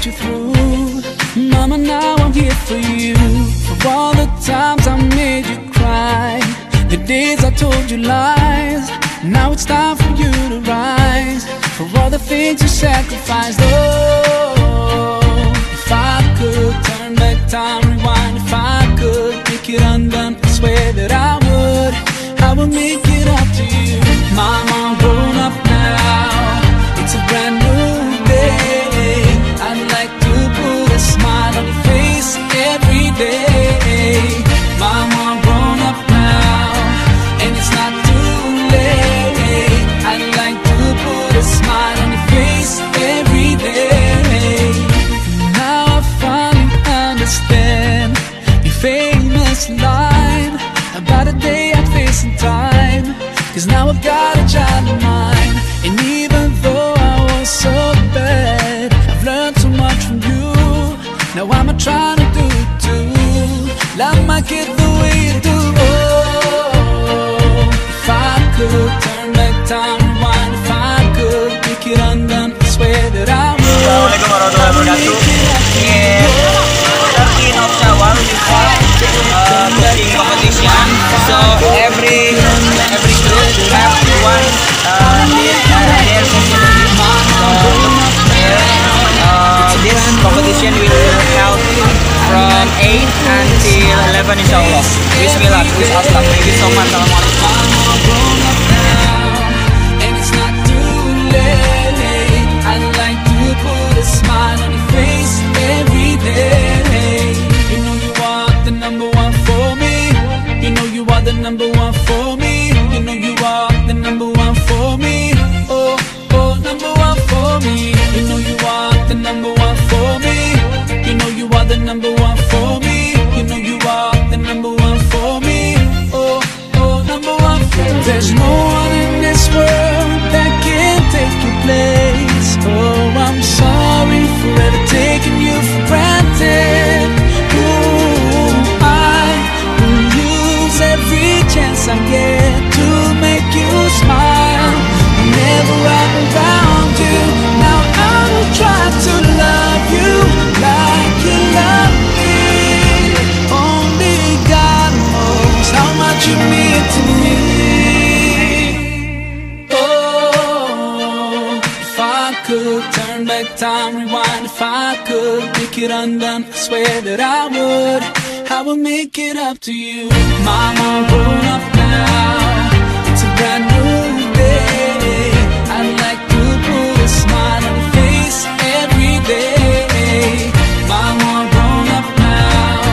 you through. Mama, now I'm here for you. For all the times I made you cry, the days I told you lies. Now it's time for you to rise. For all the things you sacrificed. Oh, if I could turn back time, rewind. If I could make it undone, I swear that I would make it up to you. Mama, I'm grown up now. It's a brand new day. I'd like to put a smile on your face every day. Mama, I'm grown up now, and it's not too late. I'd like to put a smile on your face every day. Now I finally understand your famous line about a day I'd face in time. Cause now I've got a child of mine. And even though I was so bad, I've learned so much from you. Now I'm trying to do it too. Love my kid the way you do. Oh, if I could turn back time, rewind. If I could make it undone, I swear that I would. Assalamualaikum warahmatullahi wabarakatuh. In 13 of Shawwal we have cooking competition. So every group have one their facility. So this competition will held from 8 until 11 Insyaallah. Bismillah, wish Allah. Thank you so much. Assalamualaikum. And it's not too late. I'd like to put a smile on your face every day. You know you are the number one for me. You know you are the number one for me. You know you are the number one for me. Oh, oh, number one for me. You know you are the number one for me. You know you are the number one for me. You know you are the number one for me. Oh, oh, number one for me. There's no one in this world that can take your place. Oh, I'm sorry for ever taking you for granted. Ooh, I will use every chance I get to make you smile. Whenever I'm around you, now I will try to love you like you love me. Only God knows how much you mean to me. Oh, if I could turn back time, rewind. If I could make it undone, I swear that I would make it up to you. Mama, I'm grown up now. It's a brand new day. I'd like to put a smile on your face every day. Mama, I'm grown up now,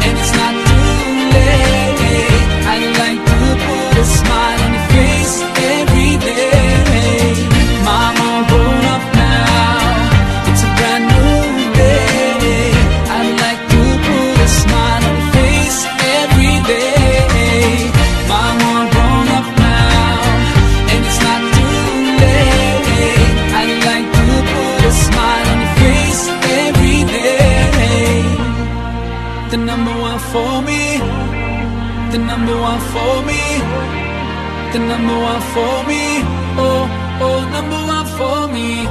and it's not too late. I'd like to put a smile on your face every day. Mama, I'm grown up now. It's a brand new day. I'd like to put a smile on your face every day. Mama, I'm grown up now, and it's not too late. I'd like to put a smile on your face every day. The number one for me. The number one for me. The number one for me. Oh, oh, number one for me.